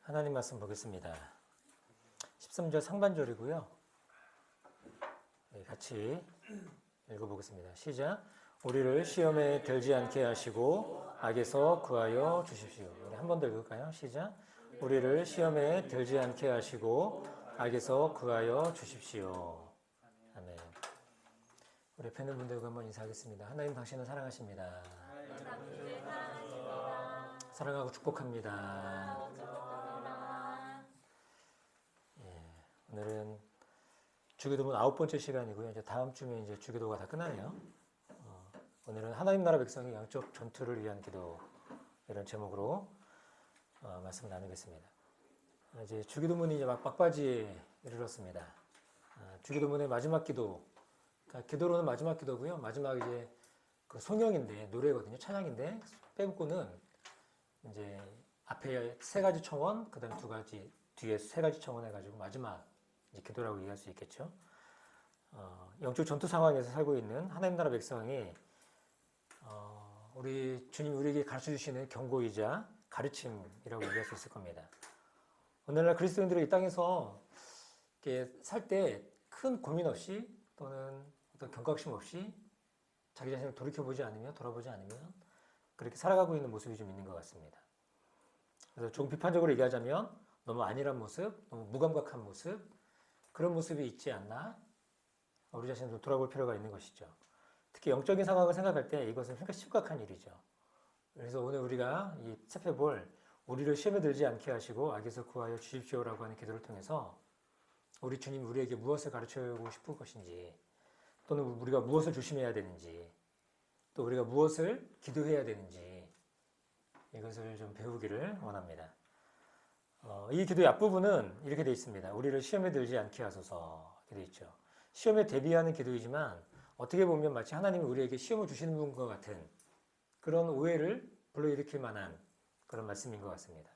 하나님 말씀 보겠습니다. 13절 상반절이고요. 같이 읽어보겠습니다. 시작. 우리를 시험에 들지 않게 하시고 악에서 구하여 주십시오. 우리 한 번 더 읽을까요? 시작. 우리를 시험에 들지 않게 하시고 악에서 구하여 주십시오. 아멘. 우리 옆에 있는 분들과 한번 인사하겠습니다. 하나님 당신을 사랑하십니다. 사랑하고 축복합니다. 오늘은 주기도문 9번째 시간이고요. 이제 다음 주면 이제 주기도가 다 끝나네요. 오늘은 하나님 나라 백성의 영적 전투를 위한 기도 이런 제목으로 말씀을 나누겠습니다. 이제 주기도문이 이제 막바지에 이르렀습니다. 주기도문의 마지막 기도, 그러니까 기도로는 마지막 기도고요. 마지막 이제 그 송영인데 노래거든요. 찬양인데 빼고는 이제 앞에 세 가지 청원, 그다음 두 가지 뒤에 세 가지 청원 해가지고 마지막 이제 기도라고 얘기할 수 있겠죠. 영적 전투 상황에서 살고 있는 하나님 나라 백성이 우리 주님 우리에게 가르쳐 주시는 경고이자 가르침이라고 얘기할 수 있을 겁니다. 오늘날 그리스도인들이 이 땅에서 살 때 큰 고민 없이 또는 어떤 경각심 없이 자기 자신을 돌아보지 않으면 그렇게 살아가고 있는 모습이 좀 있는 것 같습니다. 그래서 조금 비판적으로 얘기하자면 너무 안일한 모습, 너무 무감각한 모습, 그런 모습이 있지 않나? 우리 자신을 좀 돌아볼 필요가 있는 것이죠. 특히 영적인 상황을 생각할 때 이것은 굉장히 심각한 일이죠. 그래서 오늘 우리가 이 살펴볼 우리를 시험에 들지 않게 하시고 악에서 구하여 주십시오라고 하는 기도를 통해서 우리 주님 우리에게 무엇을 가르쳐주고 싶은 것인지 또는 우리가 무엇을 조심해야 되는지 또 우리가 무엇을 기도해야 되는지 이것을 좀 배우기를 원합니다. 이 기도의 앞부분은 이렇게 되어 있습니다. 우리를 시험에 들지 않게 하소서 이렇게 되어 있죠. 시험에 대비하는 기도이지만 어떻게 보면 마치 하나님이 우리에게 시험을 주시는 분과 같은 그런 오해를 불러일으킬 만한 그런 말씀인 것 같습니다.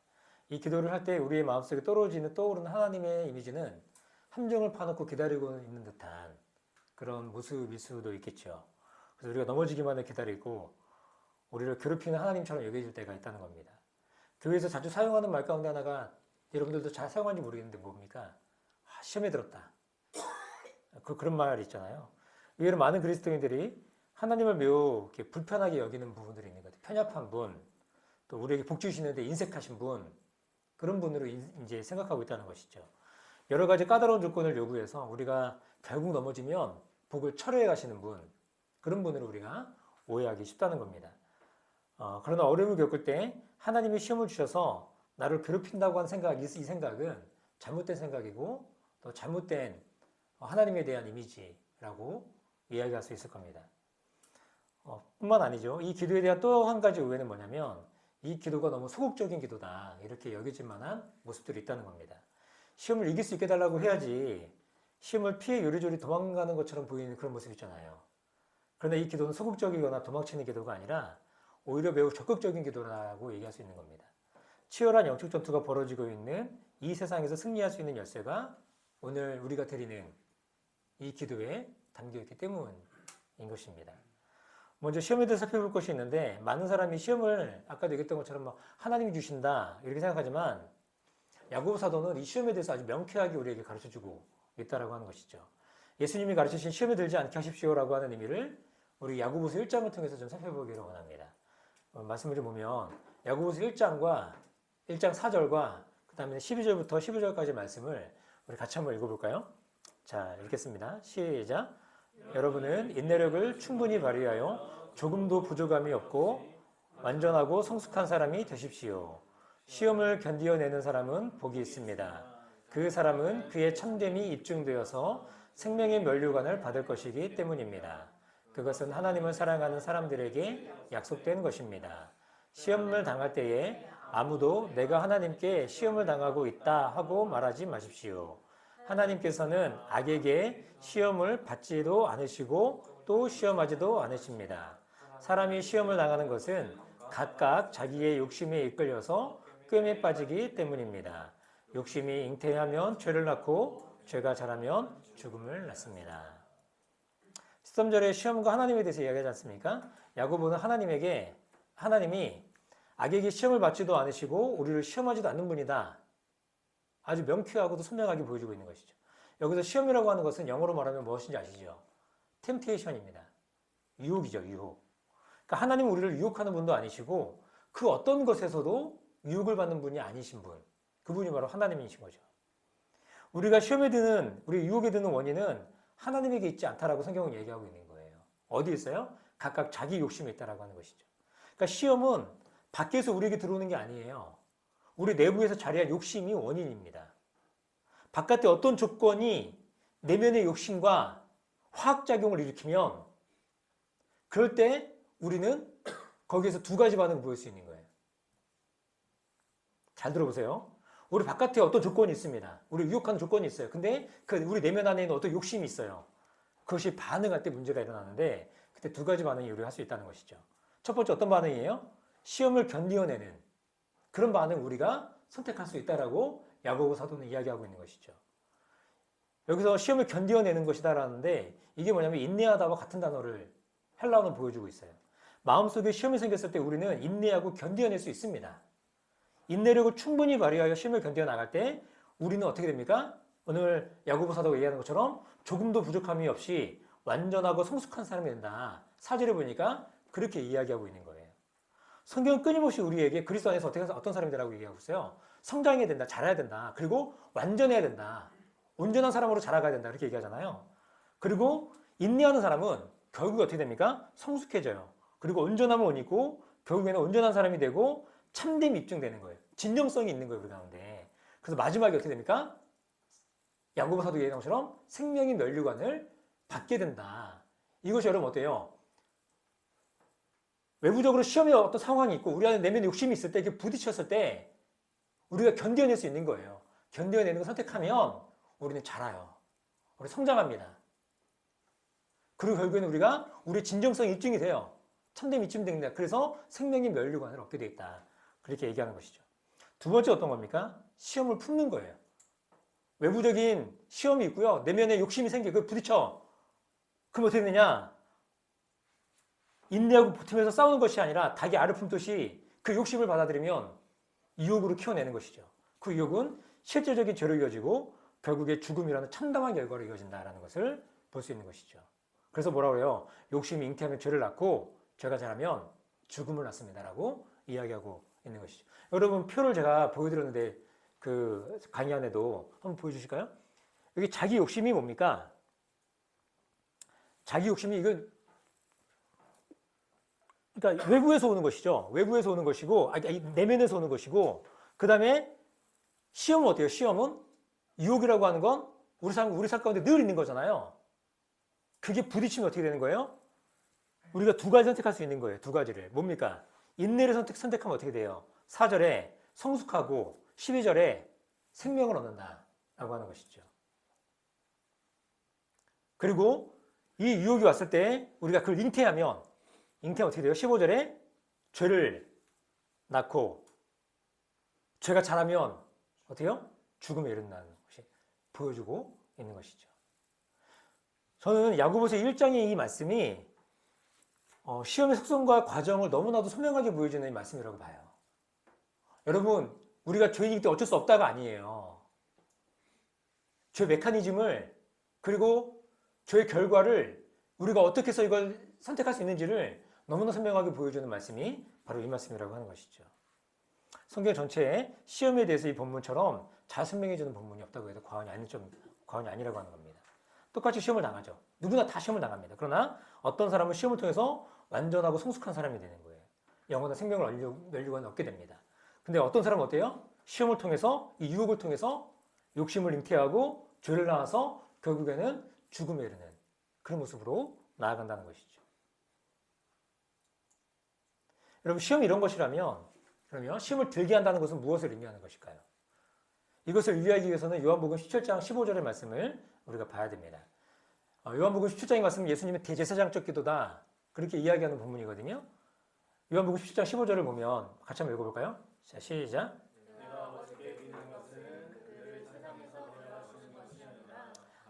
이 기도를 할 때 우리의 마음속에 떠오르는 하나님의 이미지는 함정을 파놓고 기다리고 있는 듯한 그런 모습일 수도 있겠죠. 그래서 우리가 넘어지기만을 기다리고 우리를 괴롭히는 하나님처럼 여겨질 때가 있다는 겁니다. 교회에서 자주 사용하는 말 가운데 하나가 여러분들도 잘 사용하는지 모르겠는데 뭡니까? 시험에 들었다. 그런 말 있잖아요. 의외로 많은 그리스도인들이 하나님을 매우 이렇게 불편하게 여기는 부분들이 있는 것 같아요. 편협한 분, 또 우리에게 복 주시는데 인색하신 분, 그런 분으로 이제 생각하고 있다는 것이죠. 여러 가지 까다로운 조건을 요구해서 우리가 결국 넘어지면 복을 철회해 가시는 분, 그런 분으로 우리가 오해하기 쉽다는 겁니다. 그러나 어려움을 겪을 때 하나님이 시험을 주셔서 나를 괴롭힌다고 하는 이 생각은 잘못된 생각이고 또 잘못된 하나님에 대한 이미지라고 이야기할 수 있을 겁니다. 뿐만 아니죠. 이 기도에 대한 또 한 가지 오해는 뭐냐면 이 기도가 너무 소극적인 기도다 이렇게 여겨질 만한 모습들이 있다는 겁니다. 시험을 이길 수 있게 달라고 해야지 시험을 피해 요리조리 도망가는 것처럼 보이는 그런 모습 있잖아요. 그러나 이 기도는 소극적이거나 도망치는 기도가 아니라 오히려 매우 적극적인 기도라고 얘기할 수 있는 겁니다. 치열한 영적 전투가 벌어지고 있는 이 세상에서 승리할 수 있는 열쇠가 오늘 우리가 드리는 이 기도에 담겨있기 때문인 것입니다. 먼저 시험에 대해서 살펴볼 것이 있는데 많은 사람이 시험을 아까도 얘기했던 것처럼 뭐 하나님이 주신다 이렇게 생각하지만 야고보 사도는 이 시험에 대해서 아주 명쾌하게 우리에게 가르쳐주고 있다라고 하는 것이죠. 예수님이 가르치신 시험에 들지 않게 하십시오라고 하는 의미를 우리 야고보서 1장을 통해서 좀 살펴보기를 원합니다. 말씀을 좀 보면 야고보서 1장 4절과 그 다음에 12절부터 15절까지 말씀을 우리 같이 한번 읽어볼까요? 자, 읽겠습니다. 시작. 여러분은 인내력을 충분히 발휘하여 조금도 부족함이 없고 완전하고 성숙한 사람이 되십시오. 시험을 견디어내는 사람은 복이 있습니다. 그 사람은 그의 참됨이 입증되어서 생명의 면류관을 받을 것이기 때문입니다. 그것은 하나님을 사랑하는 사람들에게 약속된 것입니다. 시험을 당할 때에 아무도 내가 하나님께 시험을 당하고 있다 하고 말하지 마십시오. 하나님께서는 악에게 시험을 받지도 않으시고 또 시험하지도 않으십니다. 사람이 시험을 당하는 것은 각각 자기의 욕심에 이끌려서 꿰매 빠지기 때문입니다. 욕심이 잉태하면 죄를 낳고 죄가 자라면 죽음을 낳습니다. 13절에 시험과 하나님에 대해서 이야기하지 않습니까? 야고보는 하나님이 악에게 시험을 받지도 않으시고 우리를 시험하지도 않는 분이다 아주 명쾌하고도 선명하게 보여주고 있는 것이죠. 여기서 시험이라고 하는 것은 영어로 말하면 무엇인지 아시죠? 템테이션입니다. 유혹이죠, 유혹. 그러니까 하나님은 우리를 유혹하는 분도 아니시고 그 어떤 것에서도 유혹을 받는 분이 아니신 분. 그분이 바로 하나님이신 거죠. 우리가 시험에 드는, 우리 유혹에 드는 원인은 하나님에게 있지 않다라고 성경은 얘기하고 있는 거예요. 어디 있어요? 각각 자기 욕심이 있다라고 하는 것이죠. 그러니까 시험은 밖에서 우리에게 들어오는 게 아니에요. 우리 내부에서 자리한 욕심이 원인입니다. 바깥의 어떤 조건이 내면의 욕심과 화학작용을 일으키면 그럴 때 우리는 거기에서 두 가지 반응을 보일 수 있는 거예요. 잘 들어보세요. 우리 바깥에 어떤 조건이 있습니다. 우리 유혹하는 조건이 있어요. 근데 그 우리 내면 안에 있는 어떤 욕심이 있어요. 그것이 반응할 때 문제가 일어나는데 그때 두 가지 반응이 우리가 할 수 있다는 것이죠. 첫 번째 어떤 반응이에요? 시험을 견디어내는 그런 반응 우리가 선택할 수 있다라고 야고보 사도는 이야기하고 있는 것이죠. 여기서 시험을 견디어내는 것이다라는데 이게 뭐냐면 인내하다와 같은 단어를 헬라어는 보여주고 있어요. 마음속에 시험이 생겼을 때 우리는 인내하고 견디어낼 수 있습니다. 인내력을 충분히 발휘하여 시험을 견뎌 나갈 때 우리는 어떻게 됩니까? 오늘 야고보 사도가 얘기하는 것처럼 조금도 부족함이 없이 완전하고 성숙한 사람이 된다. 4절에 보니까 그렇게 이야기하고 있는 거예요. 성경은 끊임없이 우리에게 그리스도 안에서 어떤 사람이 되라고 얘기하고 있어요. 성장해야 된다. 자라야 된다. 그리고 완전해야 된다. 온전한 사람으로 자라가야 된다. 이렇게 얘기하잖아요. 그리고 인내하는 사람은 결국에 어떻게 됩니까? 성숙해져요. 그리고 온전함을 옷 입고 결국에는 온전한 사람이 되고 참됨이 입증되는 거예요. 진정성이 있는 거예요. 우리 가운데. 그래서 마지막에 어떻게 됩니까? 야고보 사도 얘기한 것처럼 생명의 면류관을 받게 된다. 이것이 여러분 어때요? 외부적으로 시험에 어떤 상황이 있고 우리 안에 내면에 욕심이 있을 때 이렇게 부딪혔을 때 우리가 견뎌낼 수 있는 거예요. 견뎌내는 걸 선택하면 우리는 자라요. 우리 성장합니다. 그리고 결국에는 우리가 우리의 진정성이 입증이 돼요. 참됨이 입증된다. 그래서 생명의 면류관을 얻게 돼 있다. 그렇게 얘기하는 것이죠. 두 번째 어떤 겁니까? 시험을 품는 거예요. 외부적인 시험이 있고요. 내면에 욕심이 생겨. 그 부딪혀. 그럼 어떻게 되느냐? 인내하고 버티면서 싸우는 것이 아니라 닭이 알을 품듯이 그 욕심을 받아들이면 유혹으로 키워내는 것이죠. 그 유혹은 실제적인 죄로 이어지고 결국에 죽음이라는 참담한 결과로 이어진다는 것을 볼 수 있는 것이죠. 그래서 뭐라고 그래요? 욕심이 잉태하면 죄를 낳고 죄가 자라면 죽음을 낳습니다라고 이야기하고 있는 것이죠. 여러분 표를 제가 보여드렸는데 그 강의 안에도 한번 보여주실까요? 여기 자기 욕심이 뭡니까? 자기 욕심이 이건 그러니까 외부에서 오는 것이죠. 외부에서 오는 것이고 내면에서 오는 것이고 그 다음에 시험은 어때요? 시험은 유혹이라고 하는 건 우리 삶 가운데 늘 있는 거잖아요. 그게 부딪히면 어떻게 되는 거예요? 우리가 두 가지 선택할 수 있는 거예요. 두 가지를. 뭡니까? 인내를 선택하면 어떻게 돼요? 4절에 성숙하고 12절에 생명을 얻는다 라고 하는 것이죠. 그리고 이 유혹이 왔을 때 우리가 그걸 잉태하면 어떻게 돼요? 15절에 죄를 낳고 죄가 자라면 어떻게 해요? 죽음에 이른다는 것이 보여주고 있는 것이죠. 저는 야고보서 1장의 이 말씀이 시험의 속성과 과정을 너무나도 선명하게 보여주는 이 말씀이라고 봐요. 여러분, 우리가 죄인이기 때문에 어쩔 수 없다가 아니에요. 죄 메커니즘을 그리고 죄의 결과를 우리가 어떻게 해서 이걸 선택할 수 있는지를 너무나 선명하게 보여주는 말씀이 바로 이 말씀이라고 하는 것이죠. 성경 전체에 시험에 대해서 이 본문처럼 잘 설명해주는 본문이 없다고 해도 과언이 아니라고 하는 겁니다. 똑같이 시험을 당하죠. 누구나 다 시험을 당합니다. 그러나 어떤 사람은 시험을 통해서 완전하고 성숙한 사람이 되는 거예요. 영원한 생명을 면류관을 얻게 됩니다. 근데 어떤 사람은 어때요? 시험을 통해서 이 유혹을 통해서 욕심을 잉태하고 죄를 낳아서 결국에는 죽음에 이르는 그런 모습으로 나아간다는 것이죠. 여러분 시험이 이런 것이라면 그러면 시험을 들게 한다는 것은 무엇을 의미하는 것일까요? 이것을 이해하기 위해서는 요한복음 17장 15절의 말씀을 우리가 봐야 됩니다. 요한복음 17장의 말씀은 예수님의 대제사장적 기도다 그렇게 이야기하는 본문이거든요. 요한복음 17장 15절을 보면 같이 한번 읽어볼까요? 자, 시작.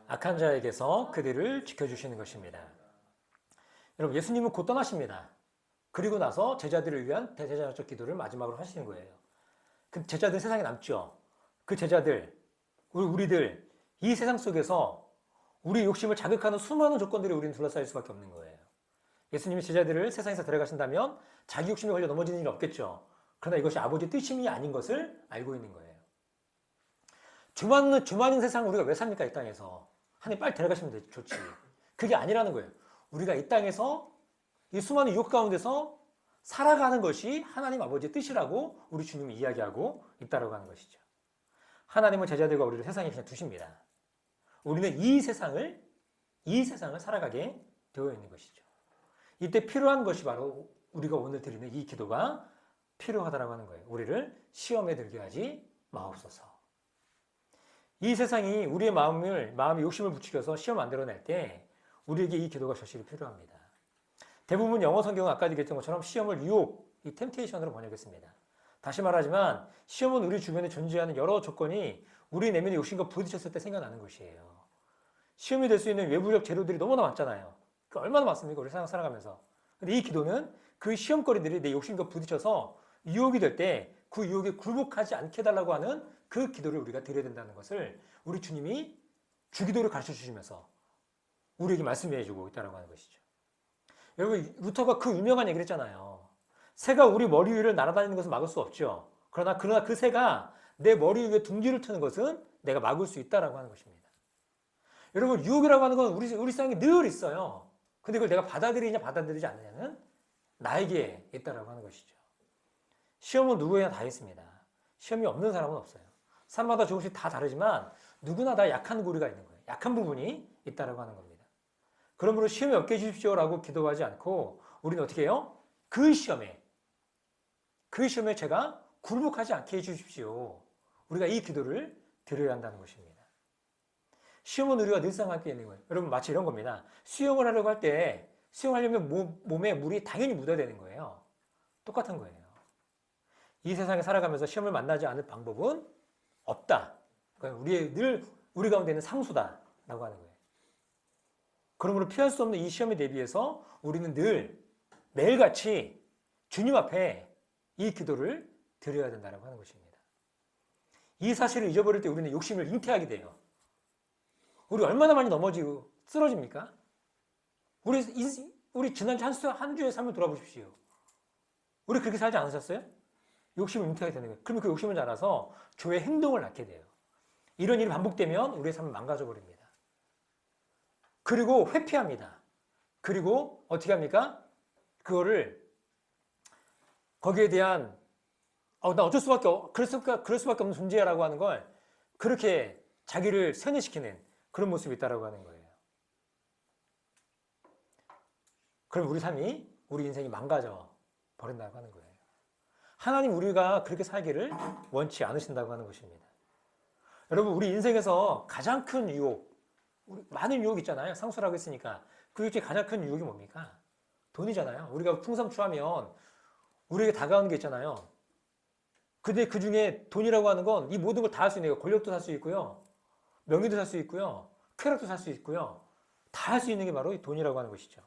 악한 자에게서 그들을 지켜주시는 것입니다. 여러분 예수님은 곧 떠나십니다. 그리고 나서 제자들을 위한 대제사장적 기도를 마지막으로 하시는 거예요. 그 제자들 세상에 남죠. 그 제자들 우리들 이 세상 속에서 우리 욕심을 자극하는 수많은 조건들이 우리는 둘러싸일 수밖에 없는 거예요. 예수님이 제자들을 세상에서 데려가신다면 자기 욕심에 걸려 넘어지는 일은 없겠죠. 그러나 이것이 아버지의 뜻임이 아닌 것을 알고 있는 거예요. 주많은 세상 우리가 왜 삽니까? 이 땅에서. 하나님 빨리 데려가시면 좋지. 그게 아니라는 거예요. 우리가 이 땅에서 이 수많은 유혹 가운데서 살아가는 것이 하나님 아버지의 뜻이라고 우리 주님이 이야기하고 있다고 하는 것이죠. 하나님은 제자들과 우리를 세상에 그냥 두십니다. 우리는 이 세상을 살아가게 되어 있는 것이죠. 이때 필요한 것이 바로 우리가 오늘 드리는 이 기도가 필요하다고 하는 거예요. 우리를 시험에 들게 하지 마옵소서. 이 세상이 우리의 마음의 욕심을 부추겨서 시험 만들어낼 때 우리에게 이 기도가 절실히 필요합니다. 대부분 영어 성경은 아까 얘기했던 것처럼 시험을 유혹, 이 템테이션으로 번역했습니다. 다시 말하지만 시험은 우리 주변에 존재하는 여러 조건이 우리 내면의 욕심과 부딪혔을 때 생겨나는 것이에요. 시험이 될 수 있는 외부적 재료들이 너무나 많잖아요. 얼마나 많습니까? 우리 세상 살아가면서. 근데 이 기도는 그 시험거리들이 내 욕심과 부딪혀서 유혹이 될 때 그 유혹에 굴복하지 않게 해달라고 하는 그 기도를 우리가 드려야 된다는 것을 우리 주님이 주기도를 가르쳐 주시면서 우리에게 말씀해 주고 있다고 하는 것이죠. 여러분, 루터가 그 유명한 얘기를 했잖아요. 새가 우리 머리 위를 날아다니는 것은 막을 수 없죠. 그러나 그 새가 내 머리 위에 둥지를 트는 것은 내가 막을 수 있다라고 하는 것입니다. 여러분, 유혹이라고 하는 건 우리 세상에 늘 있어요. 근데 그걸 내가 받아들이냐 받아들이지 않느냐는 나에게 있다라고 하는 것이죠. 시험은 누구에나 다 있습니다. 시험이 없는 사람은 없어요. 사람마다 조금씩 다 다르지만 누구나 다 약한 고리가 있는 거예요. 약한 부분이 있다라고 하는 겁니다. 그러므로 시험이 없게 해주십시오라고 기도하지 않고 우리는 어떻게 해요? 그 시험에 제가 굴복하지 않게 해주십시오. 우리가 이 기도를 드려야 한다는 것입니다. 시험은 우리가 늘상 함께 있는 거예요. 여러분, 마치 이런 겁니다. 수영을 하려고 할 때 수영하려면 몸에 물이 당연히 묻어야 되는 거예요. 똑같은 거예요. 이 세상에 살아가면서 시험을 만나지 않을 방법은 없다. 그러니까 우리 가운데 있는 상수다라고 하는 거예요. 그러므로 피할 수 없는 이 시험에 대비해서 우리는 늘 매일같이 주님 앞에 이 기도를 드려야 된다고 하는 것입니다. 이 사실을 잊어버릴 때 우리는 욕심을 잉태하게 돼요. 우리 얼마나 많이 넘어지고 쓰러집니까? 우리 지난주 한 주의 삶을 돌아보십시오. 우리 그렇게 살지 않으셨어요? 욕심을 잉태하게 되는 거예요. 그러면 그 욕심을 자라서 죄의 행동을 낳게 돼요. 이런 일이 반복되면 우리의 삶을 망가져버립니다. 그리고 회피합니다. 그리고 어떻게 합니까? 그거를 거기에 대한 나 어쩔 수밖에 그럴 수밖에 없는 존재야라고 하는 걸 그렇게 자기를 세뇌시키는 그런 모습이 있다라고 하는 거예요. 그럼 우리 인생이 망가져 버린다고 하는 거예요. 하나님 우리가 그렇게 살기를 원치 않으신다고 하는 것입니다. 여러분, 우리 인생에서 가장 큰 유혹, 많은 유혹 있잖아요. 상수라고 했으니까. 그 중에 가장 큰 유혹이 뭡니까? 돈이잖아요. 우리가 풍성추하면 우리에게 다가오는 게 있잖아요. 근데 그 중에 돈이라고 하는 건 이 모든 걸 다 할 수 있는 거예요. 권력도 살 수 있고요. 명예도 살 수 있고요. 쾌락도 살 수 있고요. 다 할 수 있는 게 바로 이 돈이라고 하는 것이죠.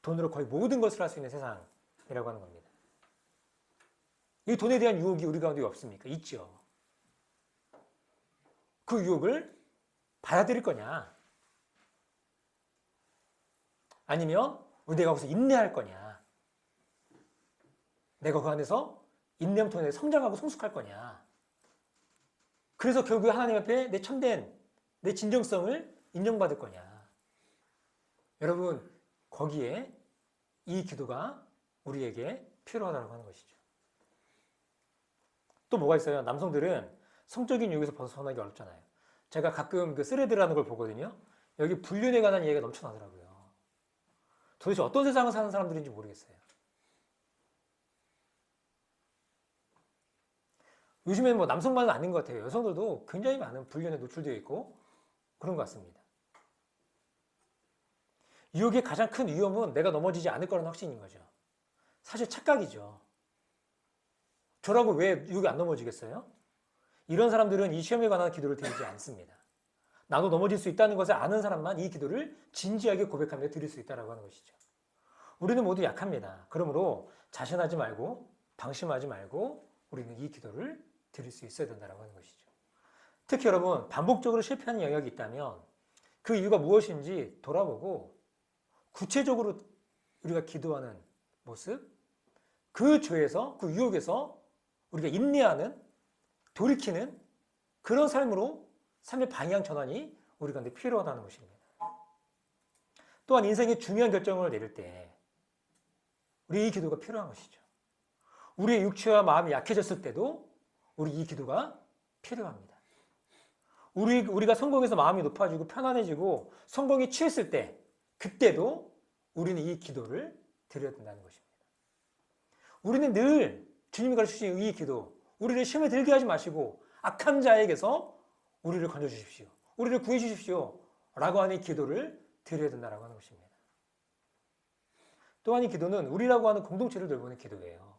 돈으로 거의 모든 것을 할 수 있는 세상이라고 하는 겁니다. 이 돈에 대한 유혹이 우리 가운데 없습니까? 있죠. 그 유혹을 받아들일 거냐? 아니면 내가 거기서 인내할 거냐? 내가 그 안에서 인내를 통해 성장하고 성숙할 거냐? 그래서 결국에 하나님 앞에 내 참된, 내 진정성을 인정받을 거냐? 여러분, 거기에 이 기도가 우리에게 필요하다고 하는 것이죠. 또 뭐가 있어요? 남성들은 성적인 유혹에서 벗어나기 어렵잖아요. 제가 가끔 그 스레드라는 걸 보거든요. 여기 불륜에 관한 이야기가 넘쳐나더라고요. 도대체 어떤 세상을 사는 사람들인지 모르겠어요. 요즘에는 뭐 남성만은 아닌 것 같아요. 여성들도 굉장히 많은 불륜에 노출되어 있고 그런 것 같습니다. 유혹의 가장 큰 위험은 내가 넘어지지 않을 거라는 확신인 거죠. 사실 착각이죠. 저라고 왜 유혹에 안 넘어지겠어요? 이런 사람들은 이 시험에 관한 기도를 드리지 않습니다. 나도 넘어질 수 있다는 것을 아는 사람만 이 기도를 진지하게 고백하며 드릴 수 있다고 하는 것이죠. 우리는 모두 약합니다. 그러므로 자신하지 말고 방심하지 말고 우리는 이 기도를 드릴 수 있어야 된다고 하는 것이죠. 특히 여러분 반복적으로 실패하는 영역이 있다면 그 이유가 무엇인지 돌아보고 구체적으로 우리가 기도하는 모습, 그 죄에서, 그 유혹에서 우리가 인내하는, 돌이키는 그런 삶으로 삶의 방향 전환이 우리 가운데 필요하다는 것입니다. 또한 인생의 중요한 결정을 내릴 때 우리 이 기도가 필요한 것이죠. 우리의 육체와 마음이 약해졌을 때도 우리 이 기도가 필요합니다. 우리가 성공해서 마음이 높아지고 편안해지고 성공에 취했을 때 그때도 우리는 이 기도를 드려야 된다는 것입니다. 우리는 늘 주님이 가르치신 이 기도, 우리를 시험에 들게 하지 마시고 악한 자에게서 우리를 건져주십시오. 우리를 구해주십시오. 라고 하는 기도를 드려야 된다고 하는 것입니다. 또한 이 기도는 우리라고 하는 공동체를 돌보는 기도예요.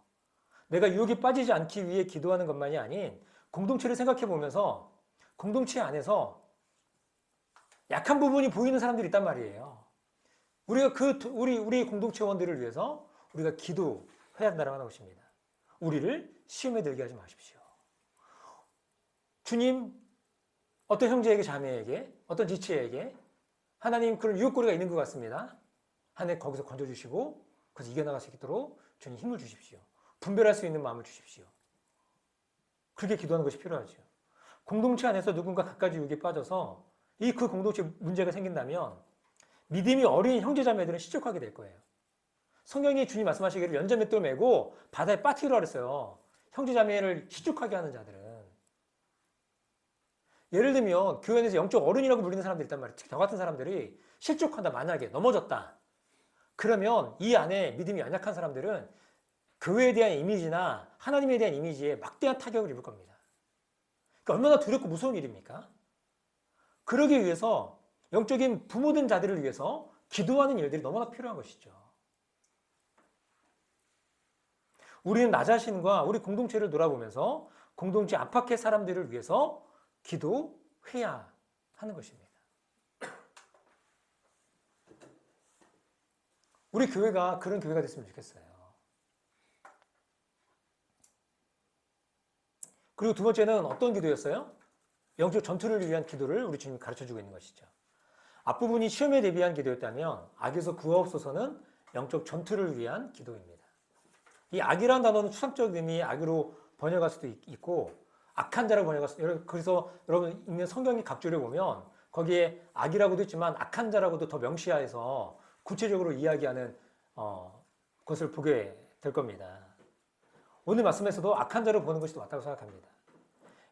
내가 유혹에 빠지지 않기 위해 기도하는 것만이 아닌 공동체를 생각해 보면서 공동체 안에서 약한 부분이 보이는 사람들이 있단 말이에요. 우리가 우리 공동체원들을 위해서 우리가 기도해야 한다고 하는 것입니다. 우리를 시험에 들게 하지 마십시오. 주님, 어떤 형제에게, 자매에게, 어떤 지체에게 하나님 그런 유혹거리가 있는 것 같습니다. 하나님 거기서 건져주시고 그래서 이겨나갈 수 있도록 주님 힘을 주십시오. 분별할 수 있는 마음을 주십시오. 그렇게 기도하는 것이 필요하죠. 공동체 안에서 누군가 갖가지 유혹에 빠져서 그 공동체 문제가 생긴다면 믿음이 어린 형제자매들은 실족하게 될 거예요. 성경이 주님 말씀하시기를 연자맷돌 메고 바다에 빠뜨리라 그랬어요. 형제자매를 실족하게 하는 자들은. 예를 들면 교회 안에서 영적 어른이라고 불리는 사람들이 있단 말이에요. 특히 저 같은 사람들이 실족한다, 만약에 넘어졌다. 그러면 이 안에 믿음이 연약한 사람들은 교회에 대한 이미지나 하나님에 대한 이미지에 막대한 타격을 입을 겁니다. 그러니까 얼마나 두렵고 무서운 일입니까? 그러기 위해서 영적인 부모된 자들을 위해서 기도하는 일들이 너무나 필요한 것이죠. 우리는 나 자신과 우리 공동체를 돌아보면서 공동체 안팎의 사람들을 위해서 기도해야 하는 것입니다. 우리 교회가 그런 교회가 됐으면 좋겠어요. 그리고 두 번째는 어떤 기도였어요? 영적 전투를 위한 기도를 우리 주님이 가르쳐주고 있는 것이죠. 앞부분이 시험에 대비한 기도였다면 악에서 구하옵소서는 영적 전투를 위한 기도입니다. 이 악이라는 단어는 추상적 의미의 악으로 번역할 수도 있고 악한 자라고 번역할 수도 있고, 그래서 여러분 읽는 성경의 각주를 보면 거기에 악이라고도 있지만 악한 자라고도 더 명시하여서 구체적으로 이야기하는 것을 보게 될 겁니다. 오늘 말씀에서도 악한 자를 보는 것이 맞다고 생각합니다.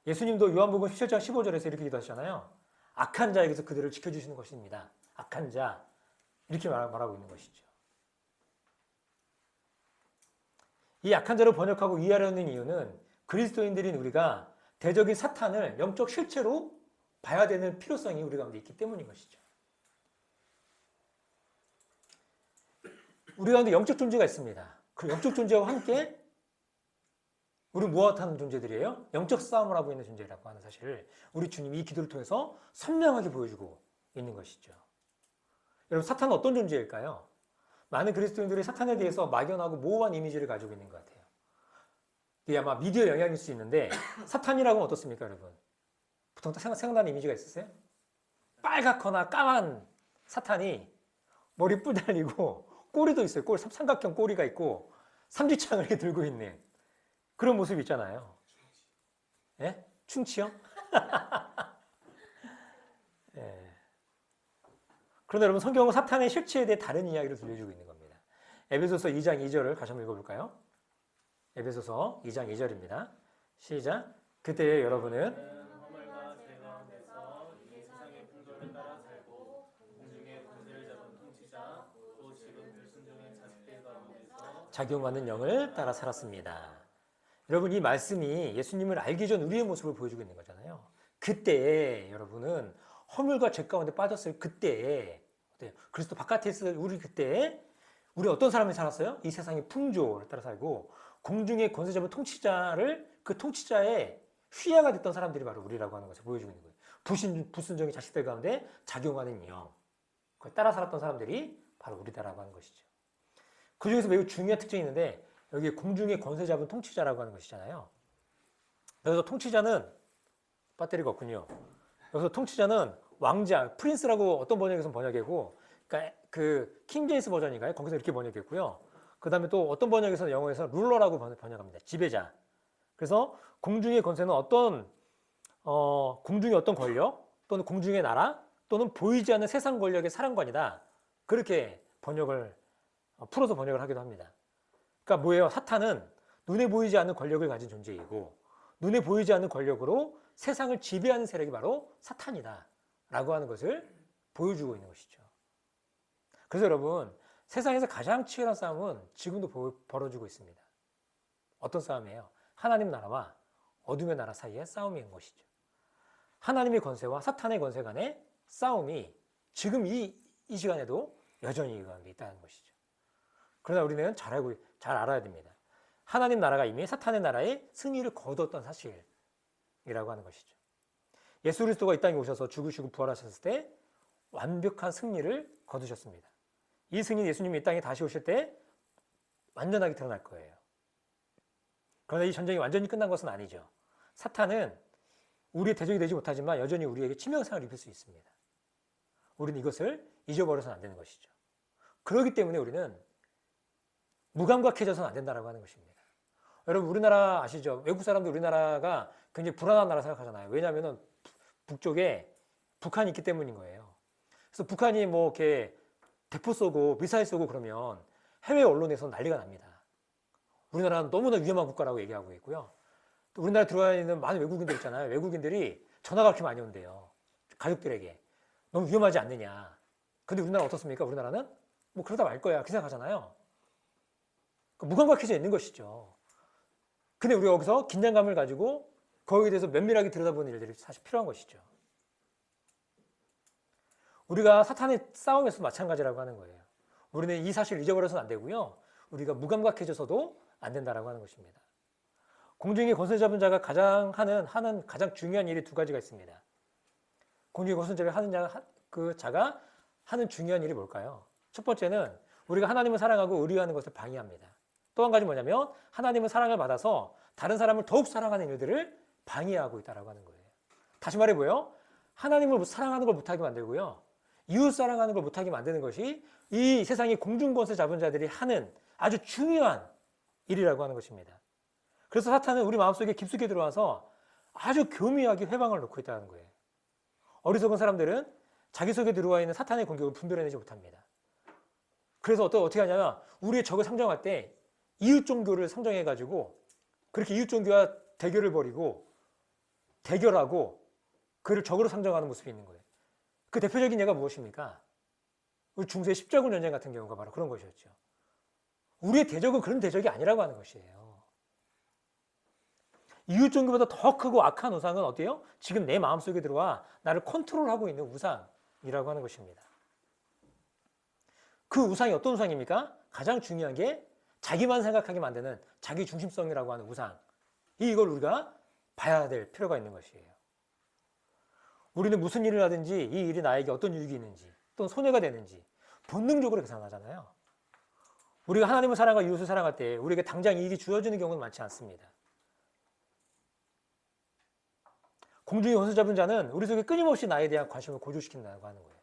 예수님도 요한복음 17장 15절에서 이렇게 기도하시잖아요. 악한 자에게서 그들을 지켜주시는 것입니다. 악한 자, 이렇게 말하고 있는 것이죠. 이 악한 자로 번역하고 이해하려는 이유는 그리스도인들인 우리가 대적인 사탄을 영적 실체로 봐야 되는 필요성이 우리 가운데 있기 때문인 것이죠. 우리 가운데 영적 존재가 있습니다. 그 영적 존재와 함께 우리 무엇하는 존재들이에요? 영적 싸움을 하고 있는 존재라고 하는 사실을 우리 주님이 이 기도를 통해서 선명하게 보여주고 있는 것이죠. 여러분, 사탄은 어떤 존재일까요? 많은 그리스도인들이 사탄에 대해서 막연하고 모호한 이미지를 가지고 있는 것 같아요. 이게 아마 미디어 영향일 수 있는데 사탄이라고 하면 어떻습니까, 여러분? 보통 생각나는 이미지가 있으세요? 빨갛거나 까만 사탄이 머리 뿔 달리고 꼬리도 있어요. 삼각형 꼬리가 있고 삼지창을 이렇게 들고 있는 그런 모습이 있잖아요. 예? 충치요? 예. 그런데 여러분, 성경은 사탄의 실체에 대해 다른 이야기를 들려주고 있는 겁니다. 에베소서 2장 2절을 다시 한번 읽어볼까요? 에베소서 2장 2절입니다. 시작. 그때 여러분은 작용하는 영을 따라 살았습니다. 여러분, 이 말씀이 예수님을 알기 전 우리의 모습을 보여주고 있는 거잖아요. 그때에 여러분은 허물과 죄 가운데 빠졌을 그때에 그리스도 바깥에 있을 우리 그때에 우리 어떤 사람이 살았어요? 이 세상의 풍조를 따라 살고 공중의 권세 잡은 통치자를 그 통치자의 휘하가 됐던 사람들이 바로 우리라고 하는 것을 보여주고 있는 거예요. 불순종의 자식들 가운데 작용하는 영, 그걸 따라 살았던 사람들이 바로 우리다라고 하는 것이죠. 그 중에서 매우 중요한 특징이 있는데 여기 공중의 권세 잡은 통치자라고 하는 것이잖아요. 그래서 통치자는 배터리가 없군요. 여기서 통치자는 왕자, 프린스라고 어떤 번역에서는 번역이고, 그러니까 그 킹제임스 버전인가요? 거기서 이렇게 번역했고요. 그 다음에 또 어떤 번역에서는 영어에서 룰러라고 번역합니다. 지배자. 그래서 공중의 권세는 공중의 어떤 권력 또는 공중의 나라 또는 보이지 않는 세상 권력의 사령관이다. 그렇게 풀어서 번역을 하기도 합니다. 그러니까 뭐예요? 사탄은 눈에 보이지 않는 권력을 가진 존재이고 눈에 보이지 않는 권력으로 세상을 지배하는 세력이 바로 사탄이다 라고 하는 것을 보여주고 있는 것이죠. 그래서 여러분, 세상에서 가장 치열한 싸움은 지금도 벌어지고 있습니다. 어떤 싸움이에요? 하나님 나라와 어둠의 나라 사이의 싸움인 것이죠. 하나님의 권세와 사탄의 권세 간의 싸움이 지금 이 시간에도 여전히 이 가운데 있다는 것이죠. 그러나 우리는 잘 알아야 됩니다. 하나님 나라가 이미 사탄의 나라의 승리를 거두었던 사실이라고 하는 것이죠. 예수 그리스도가 이 땅에 오셔서 죽으시고 부활하셨을 때 완벽한 승리를 거두셨습니다. 이 승리는 예수님이 이 땅에 다시 오실 때 완전하게 드러날 거예요. 그러나 이 전쟁이 완전히 끝난 것은 아니죠. 사탄은 우리의 대적이 되지 못하지만 여전히 우리에게 치명상을 입힐 수 있습니다. 우리는 이것을 잊어버려서는 안 되는 것이죠. 그렇기 때문에 우리는 무감각해져서는 안 된다고 하는 것입니다. 여러분, 우리나라 아시죠? 외국 사람들 우리나라가 굉장히 불안한 나라 생각하잖아요. 왜냐하면 북쪽에 북한이 있기 때문인 거예요. 그래서 북한이 뭐 이렇게 대포 쏘고 미사일 쏘고 그러면 해외 언론에서 난리가 납니다. 우리나라는 너무나 위험한 국가라고 얘기하고 있고요. 또 우리나라에 들어와 있는 많은 외국인들 있잖아요. 외국인들이 전화가 그렇게 많이 온대요. 가족들에게. 너무 위험하지 않느냐. 근데 우리나라 어떻습니까? 우리나라는 뭐 그러다 말 거야. 그 생각하잖아요. 무감각해져 있는 것이죠. 근데 우리가 여기서 긴장감을 가지고 거기에 대해서 면밀하게 들여다보는 일들이 사실 필요한 것이죠. 우리가 사탄의 싸움에서 마찬가지라고 하는 거예요. 우리는 이 사실을 잊어버려서는 안 되고요. 우리가 무감각해져서도 안 된다라고 하는 것입니다. 공중의 권세 잡은 자가 하는 가장 중요한 일이 두 가지가 있습니다. 공중의 권세 잡은 자가 하는 중요한 일이 뭘까요? 첫 번째는 우리가 하나님을 사랑하고 의리하는 것을 방해합니다. 또 한 가지 뭐냐면 하나님의 사랑을 받아서 다른 사람을 더욱 사랑하는 일들을 방해하고 있다라고 하는 거예요. 다시 말해 뭐예요? 하나님을 사랑하는 걸 못하게 만들고요. 이웃 사랑하는 걸 못하게 만드는 것이 이 세상의 공중권세 잡은 자들이 하는 아주 중요한 일이라고 하는 것입니다. 그래서 사탄은 우리 마음속에 깊숙이 들어와서 아주 교묘하게 회방을 놓고 있다는 거예요. 어리석은 사람들은 자기 속에 들어와 있는 사탄의 공격을 분별해내지 못합니다. 그래서 어떻게 하냐면 우리의 적을 상정할 때 이웃 종교를 상정해가지고 그렇게 이웃 종교와 대결을 벌이고 대결하고 그를 적으로 상정하는 모습이 있는 거예요. 그 대표적인 예가 무엇입니까? 우리 중세 십자군 전쟁 같은 경우가 바로 그런 것이었죠. 우리의 대적은 그런 대적이 아니라고 하는 것이에요. 이웃 종교보다 더 크고 악한 우상은 어때요? 지금 내 마음속에 들어와 나를 컨트롤하고 있는 우상이라고 하는 것입니다. 그 우상이 어떤 우상입니까? 가장 중요한 게 자기만 생각하게 만드는 자기 중심성이라고 하는 우상. 이걸 우리가 봐야 될 필요가 있는 것이에요. 우리는 무슨 일을 하든지 이 일이 나에게 어떤 유익이 있는지 또는 손해가 되는지 본능적으로 계산하잖아요. 우리가 하나님을 사랑하고 이웃을 사랑할 때 우리에게 당장 이익이 주어지는 경우는 많지 않습니다. 공중의 권세 잡은 자는 우리 속에 끊임없이 나에 대한 관심을 고조시킨다고 하는 거예요.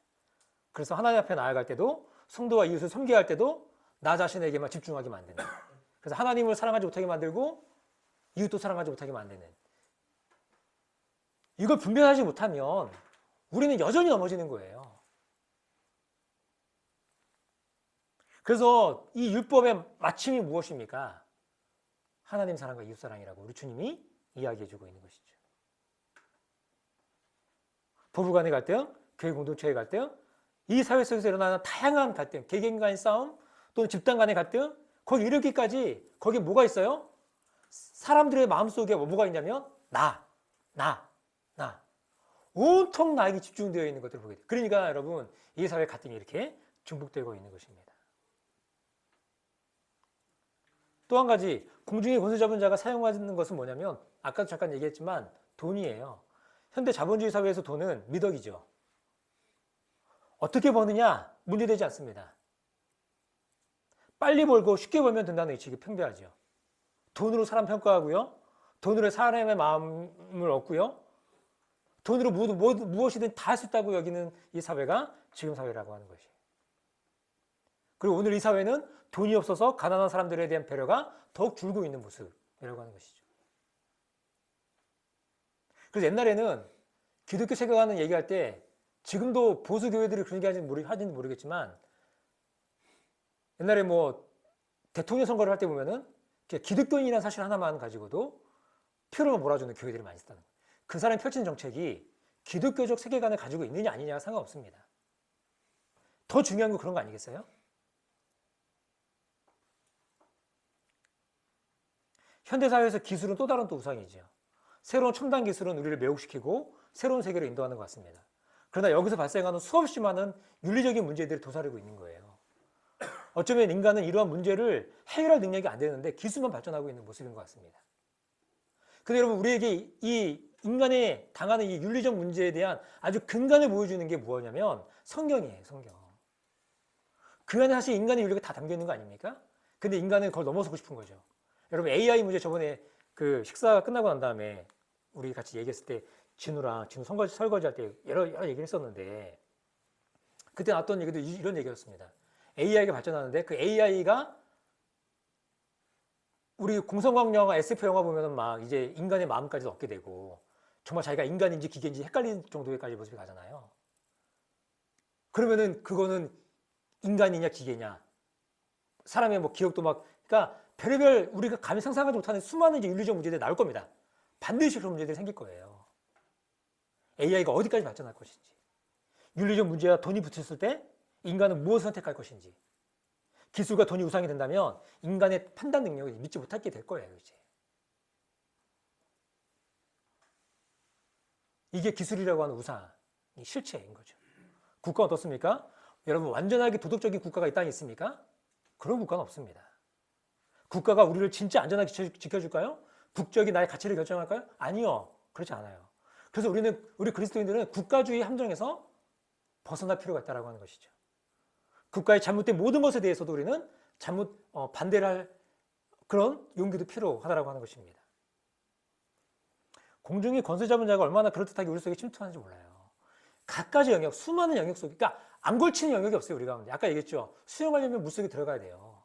그래서 하나님 앞에 나아갈 때도 성도와 이웃을 섬기게 할 때도 나 자신에게만 집중하게 만드는, 그래서 하나님을 사랑하지 못하게 만들고 이웃도 사랑하지 못하게 만드는, 이걸 분별하지 못하면 우리는 여전히 넘어지는 거예요. 그래서 이 율법의 마침이 무엇입니까? 하나님 사랑과 이웃 사랑이라고 우리 주님이 이야기해주고 있는 것이죠. 부부 간의 갈등, 교회 공동체의 갈등, 이 사회 속에서 일어나는 다양한 갈등, 개개인 간의 싸움, 또는 집단 간의 갈등, 거기 이르기까지 거기에 뭐가 있어요? 사람들의 마음속에 뭐가 있냐면 나. 온통 나에게 집중되어 있는 것들을 보게 돼요. 그러니까 여러분, 이 사회 갈등이 이렇게 중복되고 있는 것입니다. 또 한 가지, 공중의 권세 잡은 자가 사용하는 것은 뭐냐면 아까도 잠깐 얘기했지만 돈이에요. 현대 자본주의 사회에서 돈은 미덕이죠. 어떻게 버느냐 문제되지 않습니다. 빨리 벌고 쉽게 벌면 된다는 의식이 팽배하죠. 돈으로 사람 평가하고요. 돈으로 사람의 마음을 얻고요. 돈으로 무엇이든 다 할 수 있다고 여기는 이 사회가 지금 사회라고 하는 것이. 그리고 오늘 이 사회는 돈이 없어서 가난한 사람들에 대한 배려가 더욱 줄고 있는 모습이라고 하는 것이죠. 그래서 옛날에는 기독교 세계관을 얘기할 때 지금도 보수 교회들이 그런 게 하는지 모르겠지만 옛날에 뭐 대통령 선거를 할 때 보면은 기득권이라는 사실 하나만 가지고도 표를 몰아주는 교회들이 많이 있다는 거예요. 그 사람이 펼치는 정책이 기독교적 세계관을 가지고 있느냐 아니냐가 상관없습니다. 더 중요한 건 그런 거 아니겠어요? 현대사회에서 기술은 또 다른 또 우상이죠. 새로운 첨단 기술은 우리를 매혹시키고 새로운 세계로 인도하는 것 같습니다. 그러나 여기서 발생하는 수없이 많은 윤리적인 문제들이 도사리고 있는 거예요. 어쩌면 인간은 이러한 문제를 해결할 능력이 안 되는데 기술만 발전하고 있는 모습인 것 같습니다. 근데 여러분, 우리에게 이 인간이 당하는 이 윤리적 문제에 대한 아주 근간을 보여주는 게 뭐냐면 성경이에요, 성경. 그 안에 사실 인간의 윤리가 다 담겨 있는 거 아닙니까? 근데 인간은 그걸 넘어서고 싶은 거죠. 여러분, AI 문제 저번에 그 식사 끝나고 난 다음에 우리 같이 얘기했을 때 진우 설거지할 때 여러 얘기를 했었는데 그때 나왔던 얘기도 이런 얘기였습니다. AI가 발전하는데 그 AI가 우리 공상과학 영화, SF 영화 보면은 막 이제 인간의 마음까지도 얻게 되고 정말 자기가 인간인지 기계인지 헷갈리는 정도의까지 모습이 가잖아요. 그러면은 그거는 인간이냐 기계냐, 사람의 뭐 기억도 막, 그러니까 별의별 우리가 감히 상상하지 못하는 수많은 이제 윤리적 문제들이 나올 겁니다. 반드시 그런 문제들이 생길 거예요. AI가 어디까지 발전할 것인지, 윤리적 문제와 돈이 붙였을 때 인간은 무엇을 선택할 것인지, 기술과 돈이 우상이 된다면 인간의 판단 능력을 믿지 못하게 될 거예요, 이제. 이게 기술이라고 하는 우상의 실체인 거죠. 국가는 어떻습니까? 여러분, 완전하게 도덕적인 국가가 이 땅에 있습니까? 그런 국가는 없습니다. 국가가 우리를 진짜 안전하게 지켜줄까요? 국적이 나의 가치를 결정할까요? 아니요. 그렇지 않아요. 그래서 우리 그리스도인들은 국가주의 함정에서 벗어날 필요가 있다고 하는 것이죠. 국가의 잘못된 모든 것에 대해서도 우리는 반대를 할 그런 용기도 필요하다고 하는 것입니다. 공중의 권세 잡은 자가 얼마나 그럴듯하게 우리 속에 침투하는지 몰라요. 갖가지 영역, 수많은 영역 속에, 그러니까 안 걸치는 영역이 없어요, 우리 가운데. 아까 얘기했죠. 수영하려면 물속에 들어가야 돼요.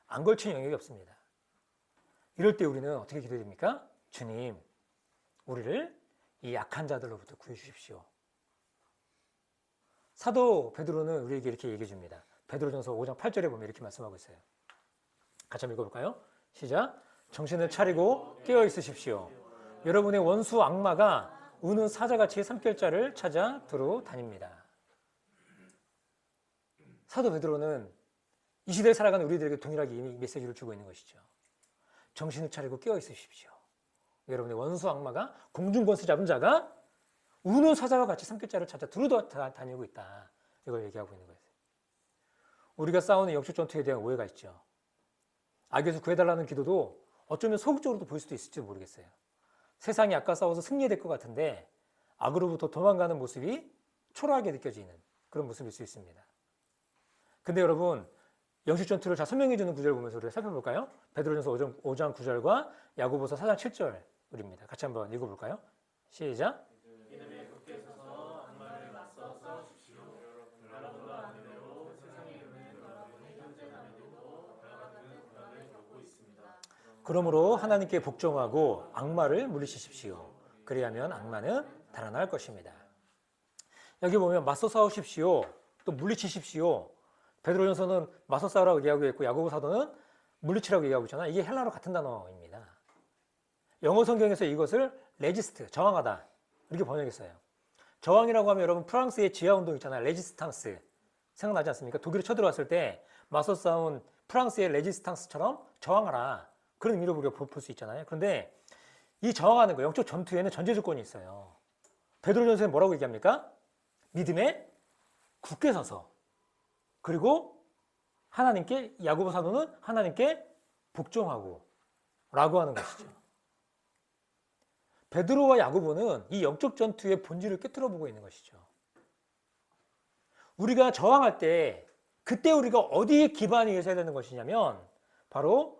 안 걸치는 영역이 없습니다. 이럴 때 우리는 어떻게 기도해야 됩니까? 주님, 우리를 이 약한 자들로부터 구해주십시오. 사도 베드로는 우리에게 이렇게 얘기해 줍니다. 베드로전서 5장 8절에 보면 이렇게 말씀하고 있어요. 같이 한번 읽어볼까요? 시작. 정신을 차리고 깨어 있으십시오. 여러분의 원수 악마가 우는 사자같이 삼킬 자를 찾아 두루 다닙니다. 사도 베드로는 이 시대에 살아가는 우리들에게 동일하게 이 메시지를 주고 있는 것이죠. 정신을 차리고 깨어 있으십시오. 여러분의 원수 악마가 공중권세 잡은 자가 우는 사자와 같이 삼킬 자를 찾아 두루 다니고 있다. 이걸 얘기하고 있는 거예요. 우리가 싸우는 영적 전투에 대한 오해가 있죠. 악에서 구해달라는 기도도 어쩌면 소극적으로도 보일 수도 있을지 모르겠어요. 세상이 악과 싸워서 승리될 것 같은데 악으로부터 도망가는 모습이 초라하게 느껴지는 그런 모습일 수 있습니다. 근데 여러분, 영적 전투를 잘 설명해주는 구절을 보면서 우리가 살펴볼까요? 베드로전서 5장 9절과 야고보서 4장 7절입니다. 같이 한번 읽어볼까요? 시작. 그러므로 하나님께 복종하고 악마를 물리치십시오. 그리하면 악마는 달아날 것입니다. 여기 보면 맞서 싸우십시오. 또 물리치십시오. 베드로전서는 맞서 싸우라고 얘기하고 있고 야고보 사도는 물리치라고 얘기하고 있잖아요. 이게 헬라어로 같은 단어입니다. 영어 성경에서 이것을 레지스트, 저항하다 이렇게 번역했어요. 저항이라고 하면 여러분 프랑스의 지하운동 있잖아요. 레지스탕스 생각나지 않습니까? 독일에 쳐들어왔을 때 맞서 싸운 프랑스의 레지스탕스처럼 저항하라. 그런 의미로 우리가 볼 수 있잖아요. 그런데 이 저항하는 거, 영적 전투에는 전제 조건이 있어요. 베드로전서에 뭐라고 얘기합니까? 믿음에 굳게 서서, 그리고 하나님께, 야고보 사도는 하나님께 복종하고 라고 하는 것이죠. 베드로와 야고보는 이 영적 전투의 본질을 꿰뚫어 보고 있는 것이죠. 우리가 저항할 때 그때 우리가 어디에 기반이 있어야 되는 것이냐면 바로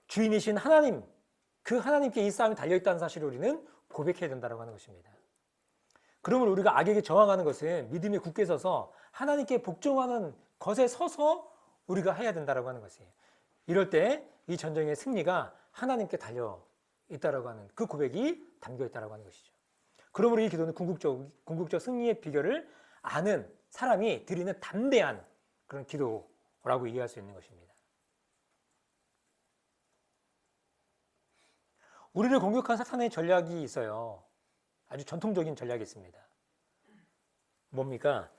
주인이신 하나님, 그 하나님께 이 싸움이 달려있다는 사실을 우리는 고백해야 된다고 하는 것입니다. 그러면 우리가 악에게 저항하는 것은 믿음에 굳게 서서 하나님께 복종하는 것에 서서 우리가 해야 된다고 하는 것이에요. 이럴 때 이 전쟁의 승리가 하나님께 달려 있다라고 하는 그 고백이 담겨 있다라고 하는 것이죠. 그러므로 이 기도는 궁극적 승리의 비결을 아는 사람이 드리는 담대한 그런 기도라고 이해할 수 있는 것입니다. 우리를 공격한 사탄의 전략이 있어요. 아주 전통적인 전략이 있습니다. 뭡니까?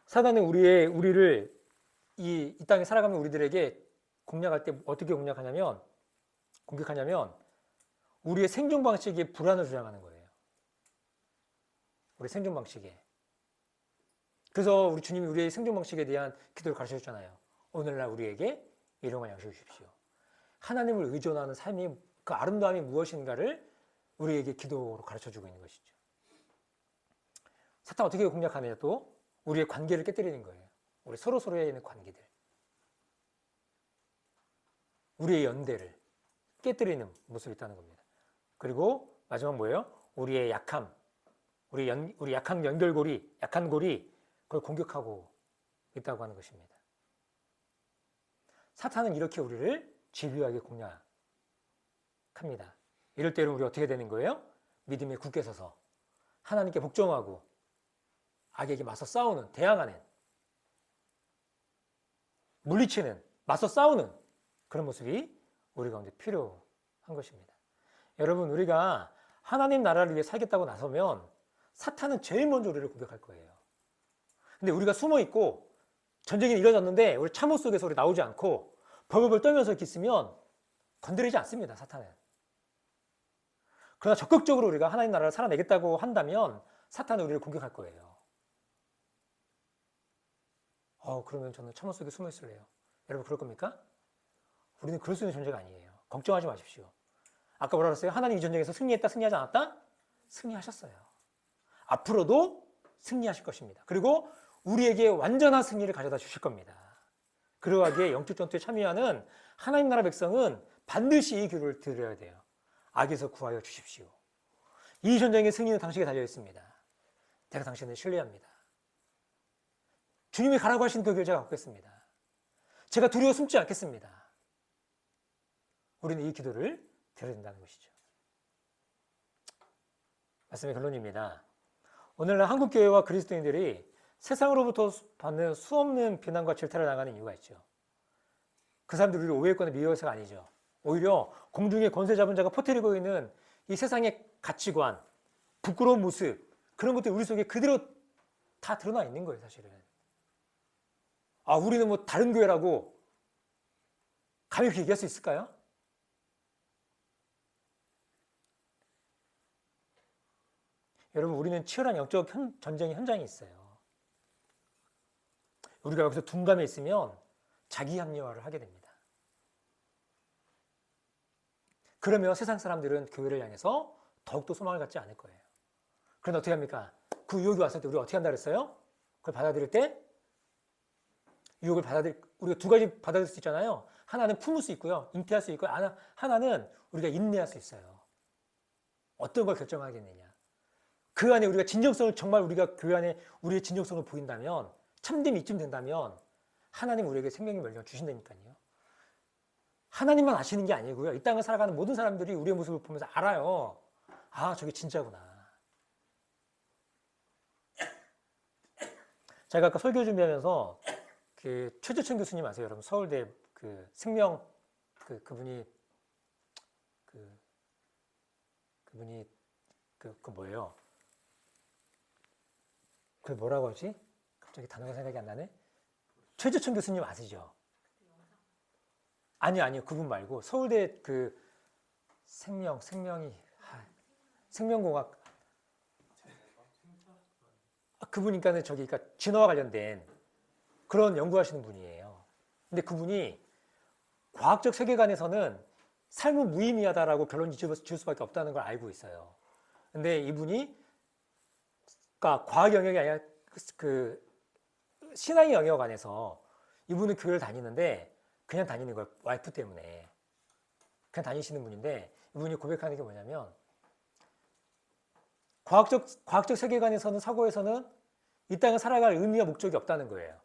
사단은 우리를 이 땅에 살아가는 우리들에게 공략할 때 어떻게 공략하냐면 우리의 생존 방식에 불안을 주장하는 거예요. 우리 생존 방식에. 그래서 우리 주님이 우리의 생존 방식에 대한 기도를 가르쳐 줬잖아요. 오늘날 우리에게 일용할 양식을 주십시오. 하나님을 의존하는 삶이 그 아름다움이 무엇인가를 우리에게 기도로 가르쳐 주고 있는 것이죠. 사탄 어떻게 공략하느냐 또 우리의 관계를 깨뜨리는 거예요. 우리 서로에 있는 관계들. 우리의 연대를 깨뜨리는 모습이 있다는 겁니다. 그리고 마지막 뭐예요? 우리의 약함, 우리 약한 연결고리, 약한 고리, 그걸 공격하고 있다고 하는 것입니다. 사탄은 이렇게 우리를 집요하게 공략합니다. 이럴 때는 우리 어떻게 되는 거예요? 믿음에 굳게 서서 하나님께 복종하고 악에게 맞서 싸우는, 대항하는, 물리치는, 맞서 싸우는 그런 모습이 우리 가운데 필요한 것입니다. 여러분, 우리가 하나님 나라를 위해 살겠다고 나서면 사탄은 제일 먼저 우리를 공격할 거예요. 근데 우리가 숨어 있고 전쟁이 이뤄졌는데 우리 참호 속에서 우리 나오지 않고 벌벌 떨면서 이렇게 있으면 건드리지 않습니다, 사탄은. 그러나 적극적으로 우리가 하나님 나라를 살아내겠다고 한다면 사탄은 우리를 공격할 거예요. 그러면 저는 참호 속에 숨어 있을래요. 여러분 그럴 겁니까? 우리는 그럴 수 있는 존재가 아니에요. 걱정하지 마십시오. 아까 뭐라 그랬어요? 하나님 이 전쟁에서 승리했다, 승리하지 않았다? 승리하셨어요. 앞으로도 승리하실 것입니다. 그리고 우리에게 완전한 승리를 가져다 주실 겁니다. 그러하기에 영적 전투에 참여하는 하나님 나라 백성은 반드시 이 기도를 드려야 돼요. 악에서 구하여 주십시오. 이 전쟁의 승리는 당신에게 달려 있습니다. 내가 당신을 신뢰합니다. 주님이 가라고 하신 그 길을 제가 걷겠습니다. 제가 두려워 숨지 않겠습니다. 우리는 이 기도를 드려야 된다는 것이죠. 말씀의 결론입니다. 오늘날 한국교회와 그리스도인들이 세상으로부터 받는 수없는 비난과 질타를 당하는 이유가 있죠. 그 사람들이 우리를 오해했거나 미워해서가 아니죠. 오히려 공중에 권세 잡은 자가 퍼뜨리고 있는 이 세상의 가치관, 부끄러운 모습, 그런 것들이 우리 속에 그대로 다 드러나 있는 거예요, 사실은. 우리는 뭐 다른 교회라고 감히 그렇게 얘기할 수 있을까요? 여러분, 우리는 치열한 영적 전쟁의 현장에 있어요. 우리가 여기서 둔감해 있으면 자기 합리화를 하게 됩니다. 그러면 세상 사람들은 교회를 향해서 더욱더 소망을 갖지 않을 거예요. 그런데 어떻게 합니까? 그 유혹이 왔을 때 우리가 어떻게 한다 그랬어요? 그걸 받아들일 때 우리가 두 가지 받아들일 수 있잖아요. 하나는 품을 수 있고요. 잉태할 수 있고, 하나는 우리가 인내할 수 있어요. 어떤 걸 결정하겠느냐. 그 안에 우리가 진정성을 정말 우리가 교회 안에 우리의 진정성을 보인다면, 참됨이 이쯤 된다면 하나님 우리에게 생명의 멸류관 주신다니까요. 하나님만 아시는 게 아니고요. 이 땅을 살아가는 모든 사람들이 우리의 모습을 보면서 알아요. 저게 진짜구나. 제가 아까 설교 준비하면서 그 최재천 교수님 아세요, 여러분? 서울대 그 생명 그분이 뭐예요? 그 뭐라고 하지? 갑자기 단어가 생각이 안 나네. 최재천 교수님 아시죠? 아니요. 그분 말고 서울대 그 생명공학 그분이니까는 그러니까 진화와 관련된 그런 연구하시는 분이에요. 근데 그분이 과학적 세계관에서는 삶은 무의미하다라고 결론 지을 수밖에 없다는 걸 알고 있어요. 근데 이분이 그러니까 과학 영역이 아니라 그 신앙의 영역 안에서 이분은 교회를 다니는데 그냥 다니는 거예요. 와이프 때문에. 그냥 다니시는 분인데 이분이 고백하는 게 뭐냐면 과학적 세계관에서는, 사고에서는 이 땅에 살아갈 의미와 목적이 없다는 거예요.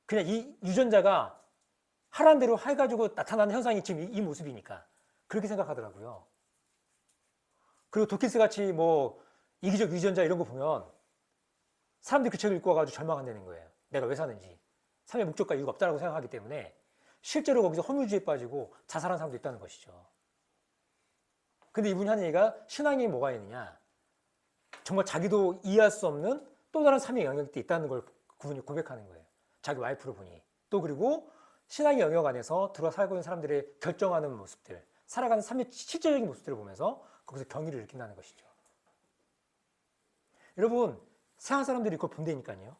그냥 이 유전자가 하라는 대로 해가지고 나타나는 현상이 지금 이 모습이니까 그렇게 생각하더라고요. 그리고 도킨스 같이 뭐 이기적 유전자 이런 거 보면 사람들이 그 책을 읽고 와가지고 절망한다는 거예요. 내가 왜 사는지. 삶의 목적과 이유가 없다고 생각하기 때문에 실제로 거기서 허무주의에 빠지고 자살한 사람도 있다는 것이죠. 근데 이분이 하는 얘기가 신앙이 뭐가 있느냐. 정말 자기도 이해할 수 없는 또 다른 삶의 영역이 있다는 걸 그분이 고백하는 거예요. 자기 와이프를 보니. 또 그리고 신앙의 영역 안에서 들어 살고 있는 사람들의 결정하는 모습들, 살아가는 삶의 실제적인 모습들을 보면서 거기서 경의를 느낀다는 것이죠. 여러분, 세상 사람들이 그걸 본다니까요.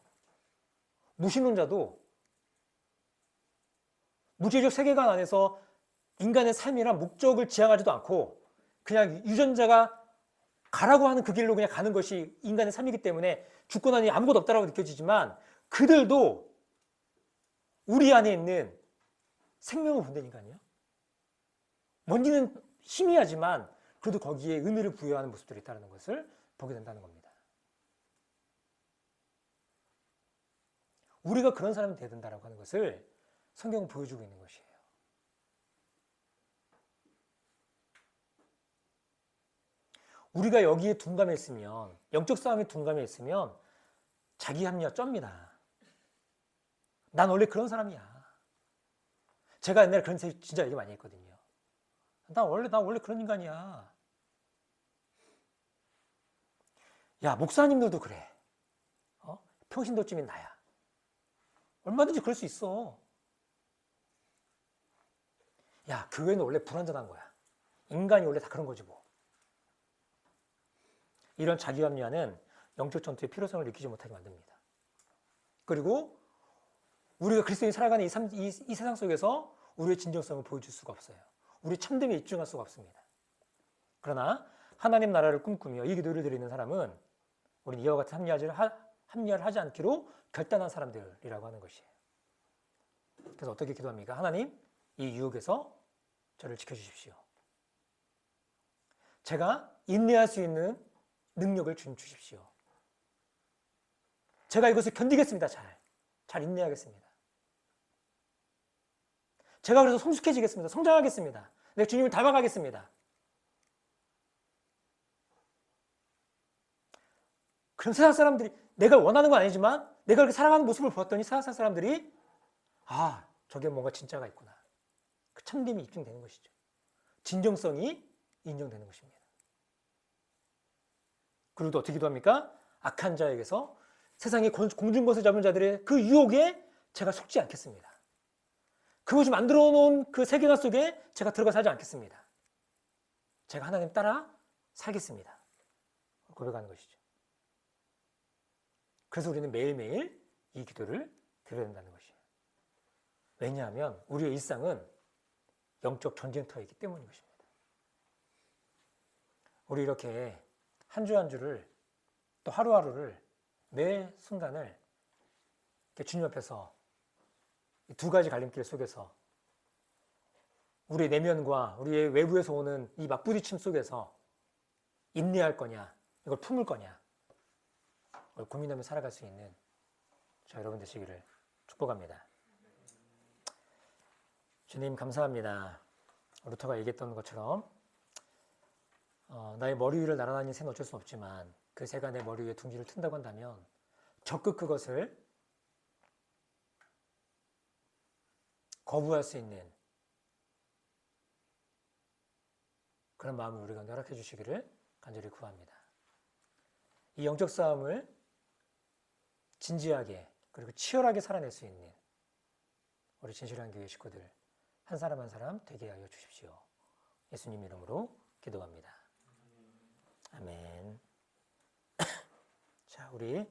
무신론자도 무지적 세계관 안에서 인간의 삶이란 목적을 지향하지도 않고 그냥 유전자가 가라고 하는 그 길로 그냥 가는 것이 인간의 삶이기 때문에 죽고 나니 아무것도 없다라고 느껴지지만 그들도 우리 안에 있는 생명을 본다니까요. 먼지는 희미하지만 그래도 거기에 의미를 부여하는 모습들이 있다는 것을 보게 된다는 겁니다. 우리가 그런 사람이 되어야 된다고 하는 것을 성경은 보여주고 있는 것이에요. 우리가 여기에 둔감해 있으면, 영적 싸움에 둔감해 있으면 자기 합리화 쩝니다. 난 원래 그런 사람이야. 제가 옛날에 그런 진짜 얘기 많이 했거든요. 나 원래 그런 인간이야. 야, 목사님들도 그래. 평신도쯤인 나야. 얼마든지 그럴 수 있어. 야, 교회는 원래 불완전한 거야. 인간이 원래 다 그런 거지 뭐. 이런 자기 합리화는 영적 전투의 필요성을 느끼지 못하게 만듭니다. 그리고 우리가 그리스도인이 살아가는 이 세상 속에서 우리의 진정성을 보여줄 수가 없어요. 우리 참됨에 입증할 수가 없습니다. 그러나 하나님 나라를 꿈꾸며 이 기도를 드리는 사람은 우리는 이와 같은 합리화를 하지 않기로 결단한 사람들이라고 하는 것이에요. 그래서 어떻게 기도합니까? 하나님, 이 유혹에서 저를 지켜주십시오. 제가 인내할 수 있는 능력을 주십시오. 제가 이것을 견디겠습니다. 잘 인내하겠습니다. 제가 그래서 성숙해지겠습니다. 성장하겠습니다. 내가 주님을 닮아가겠습니다. 그럼 세상 사람들이 내가 원하는 건 아니지만 내가 그렇게 살아가는 모습을 보았더니 세상 사람들이 저게 뭔가 진짜가 있구나. 그 참됨이 입증되는 것이죠. 진정성이 인정되는 것입니다. 그리고 또 어떻게 기도합니까? 악한 자에게서 세상의 공중것을 잡은 자들의 그 유혹에 제가 속지 않겠습니다. 그것이 만들어 놓은 그 세계관 속에 제가 들어가 살지 않겠습니다. 제가 하나님 따라 살겠습니다. 고백하는 것이죠. 그래서 우리는 매일매일 이 기도를 드려야 된다는 것이에요. 왜냐하면 우리의 일상은 영적 전쟁터이기 때문인 것입니다. 우리 이렇게 한 주 한 주를 또 하루하루를 매 순간을 이렇게 주님 앞에서 이 두 가지 갈림길 속에서 우리의 내면과 우리의 외부에서 오는 이 맞부딪힘 속에서 인내할 거냐, 이걸 품을 거냐, 이걸 고민하며 살아갈 수 있는 저 여러분 되시기를 축복합니다. 주님 감사합니다. 루터가 얘기했던 것처럼 나의 머리 위를 날아다니는 새는 어쩔 수 없지만 그 새가 내 머리 위에 둥지를 튼다고 한다면 적극 그것을 거부할 수 있는 그런 마음을 우리가 허락해 주시기를 간절히 구합니다. 이 영적 싸움을 진지하게 그리고 치열하게 살아낼 수 있는 우리 진실한 교회 식구들 한 사람 한 사람 되게 하여 주십시오. 예수님 이름으로 기도합니다. 아멘. 자, 우리